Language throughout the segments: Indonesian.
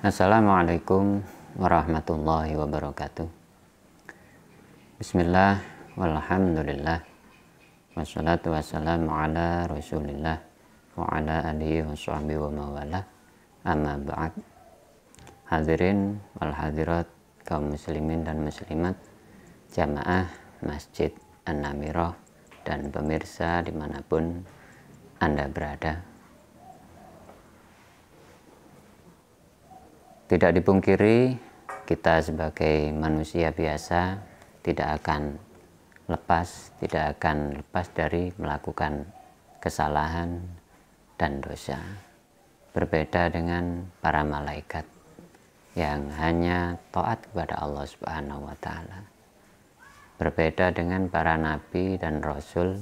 Assalamualaikum warahmatullahi wabarakatuh. Bismillah, walhamdulillah, wassalatu wassalamu ala rasulillah wa ala alihi wa sahbihi wa mawalah, amma ba'd. Hadirin wal hadirat, kaum muslimin dan muslimat, jamaah Masjid An-Namirah dan pemirsa dimanapun Anda berada. Tidak dipungkiri, kita sebagai manusia biasa tidak akan lepas dari melakukan kesalahan dan dosa. Berbeda dengan para malaikat yang hanya taat kepada Allah Subhanahu wa Ta'ala. Berbeda dengan para nabi dan rasul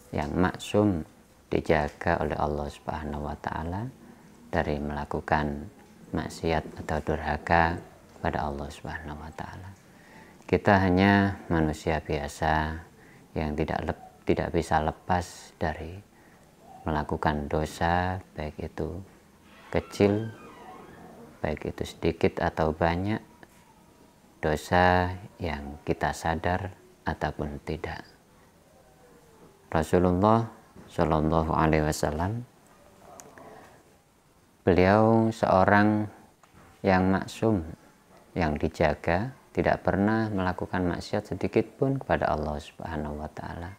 yang maksum, dijaga oleh Allah Subhanahu wa Ta'ala dari melakukan maksiat atau durhaka kepada Allah Subhanahu wa Ta'ala. Kita hanya manusia biasa yang tidak bisa lepas dari melakukan dosa, baik itu kecil, baik itu sedikit atau banyak, dosa yang kita sadar ataupun tidak. Rasulullah Shallallahu Alaihi Wasallam, beliau seorang yang maksum, yang dijaga, tidak pernah melakukan maksiat sedikit pun kepada Allah Subhanahu wa Ta'ala.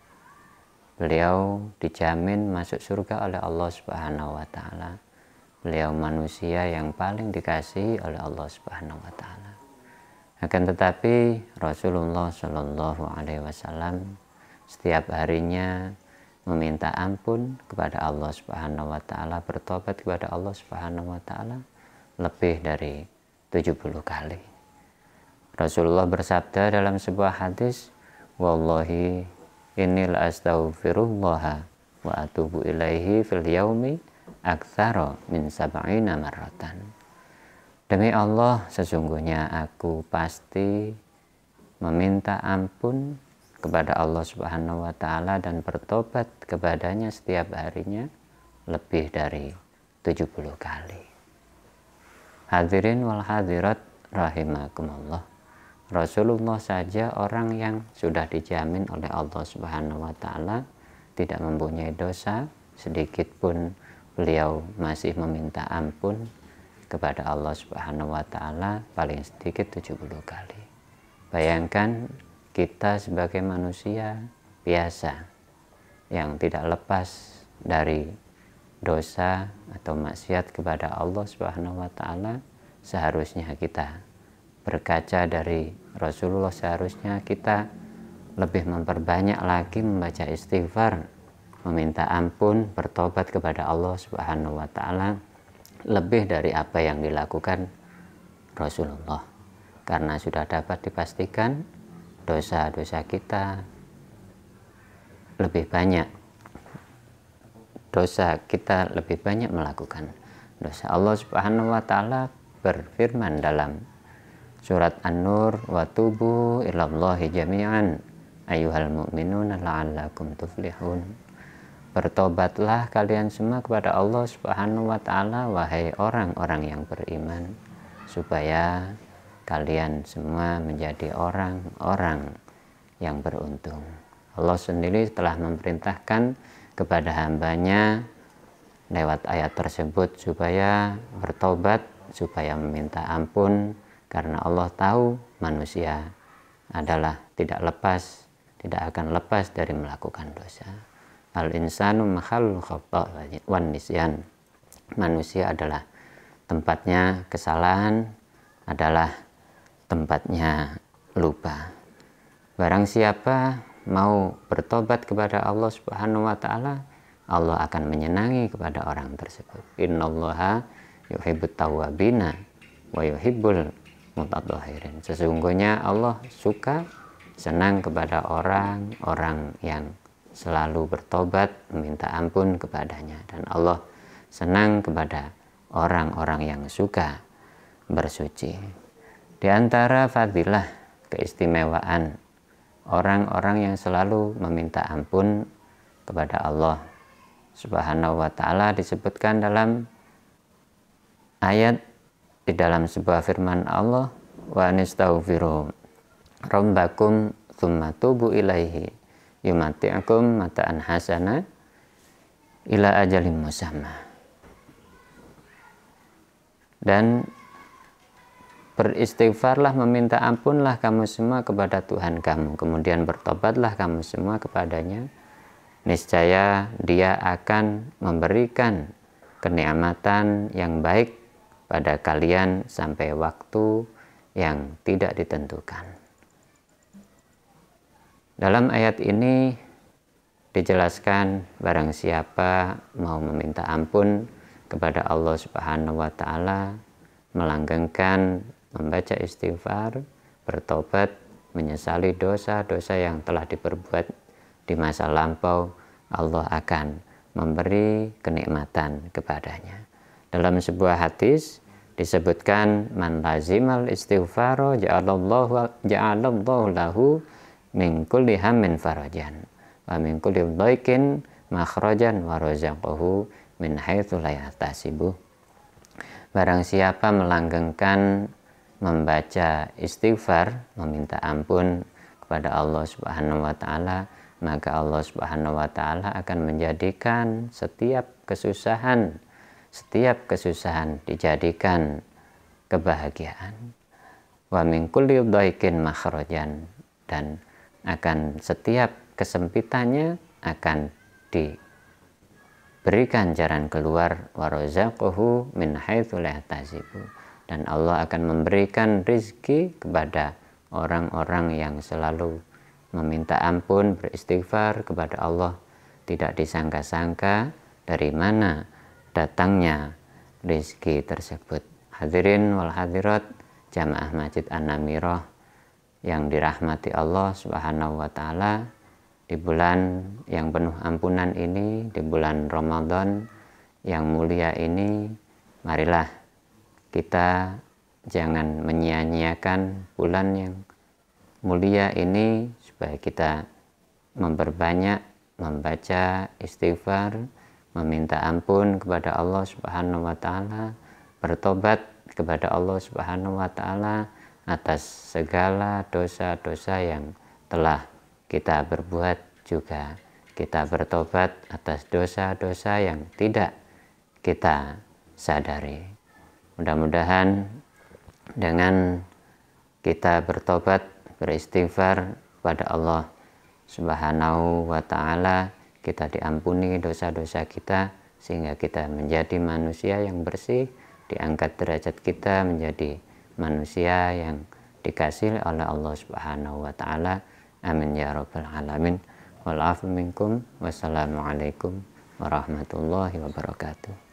Beliau dijamin masuk surga oleh Allah Subhanahu wa Ta'ala. Beliau manusia yang paling dikasihi oleh Allah Subhanahu wa Ta'ala. Akan tetapi Rasulullah Shallallahu Alaihi Wasallam setiap harinya meminta ampun kepada Allah Subhanahu wa Ta'ala, bertobat kepada Allah Subhanahu wa Ta'ala lebih dari 70 kali. Rasulullah bersabda dalam sebuah hadis, wallahi inni la astaghfirullah wa atubu ilaihi fil yaumi aktsara min sab'ina marratan. Demi Allah, sesungguhnya aku pasti meminta ampun kepada Allah Subhanahu wa Ta'ala dan bertobat kepadanya setiap harinya lebih dari 70 kali. Hadirin wal hadirat rahimakumullah, Rasulullah saja orang yang sudah dijamin oleh Allah Subhanahu wa Ta'ala tidak mempunyai dosa sedikit pun, beliau masih meminta ampun kepada Allah Subhanahu wa Ta'ala paling sedikit 70 kali. Bayangkan kita sebagai manusia biasa yang tidak lepas dari dosa atau maksiat kepada Allah Subhanahu wa Ta'ala, seharusnya kita berkaca dari Rasulullah, seharusnya kita lebih memperbanyak lagi membaca istighfar, meminta ampun, bertobat kepada Allah Subhanahu wa Ta'ala lebih dari apa yang dilakukan Rasulullah, karena sudah dapat dipastikan dosa-dosa kita lebih banyak. Dosa kita lebih banyak melakukan dosa. Allah Subhanahu wa Ta'ala berfirman dalam surat An-Nur, wa tubu ilallahi jami'an ayyuhal mu'minuna la'allakum tuflihun. Bertobatlah kalian semua kepada Allah Subhanahu wa Ta'ala, wahai orang-orang yang beriman, supaya kalian semua menjadi orang-orang yang beruntung. Allah sendiri telah memerintahkan kepada hambanya lewat ayat tersebut supaya bertobat, supaya meminta ampun, karena Allah tahu manusia adalah tidak akan lepas dari melakukan dosa. Al-insanu mahalul khata' wan nisyan. Manusia adalah tempatnya kesalahan, adalah tempatnya lupa. Barang siapa mau bertobat kepada Allah Subhanahu wa Ta'ala, Allah akan menyenangi kepada orang tersebut. Innallaha yuhibbut tawwabina wa yuhibbul mutatahhirin. Sesungguhnya Allah suka, senang kepada orang-orang yang selalu bertobat, meminta ampun kepadanya, dan Allah senang kepada orang-orang yang suka bersuci. Di antara fadilah, keistimewaan orang-orang yang selalu meminta ampun kepada Allah Subhanahu wa Ta'ala disebutkan dalam ayat di dalam sebuah firman Allah, wa anistaghfiru rabbakum tsumma tubu ilaihi yumati'akum mata'an hasana ila ajalim musamma. Dan beristighfarlah, meminta ampunlah kamu semua kepada Tuhan kamu, kemudian bertobatlah kamu semua kepadanya, niscaya Dia akan memberikan kenikmatan yang baik pada kalian sampai waktu yang tidak ditentukan. Dalam ayat ini dijelaskan barang siapa mau meminta ampun kepada Allah Subhanahu wa taala, melanggengkan membaca istighfar, bertobat, menyesali dosa-dosa yang telah diperbuat di masa lampau, Allah akan memberi kenikmatan kepadanya. Dalam sebuah hadis disebutkan, man lazimal istighfaro ja'alallahu lahu min kulli hammin farajan wa min kulli dhaikin makhrajan wa razaqahu min haitsu la yahtasibu. Barang siapa melanggengkan membaca istighfar, meminta ampun kepada Allah Subhanahu wa taala, maka Allah Subhanahu wa taala akan menjadikan setiap kesusahan dijadikan kebahagiaan. Wa min kulli dhaikin makhrajan, dan akan setiap kesempitannya akan diberikan jalan keluar, wa razaqahu min haitsu la yahtasibu, dan Allah akan memberikan rizki kepada orang-orang yang selalu meminta ampun, beristighfar kepada Allah. Tidak disangka-sangka dari mana datangnya rizki tersebut. Hadirin wal hadirat jamaah Masjid An-Namirah yang dirahmati Allah Subhanahu wa taala, di bulan yang penuh ampunan ini, di bulan Ramadan yang mulia ini, marilah kita jangan menyia-nyiakan bulan yang mulia ini, supaya kita memperbanyak membaca istighfar, meminta ampun kepada Allah Subhanahu wa taala, bertobat kepada Allah Subhanahu wa taala atas segala dosa-dosa yang telah kita berbuat, juga kita bertobat atas dosa-dosa yang tidak kita sadari. Mudah-mudahan dengan kita bertobat, beristighfar kepada Allah Subhanahu wa taala, kita diampuni dosa-dosa kita, sehingga kita menjadi manusia yang bersih, diangkat derajat kita menjadi manusia yang dikasihi oleh Allah Subhanahu wa taala. Amin ya rabbal alamin. Wal afu minkum. Wassalamualaikum warahmatullahi wabarakatuh.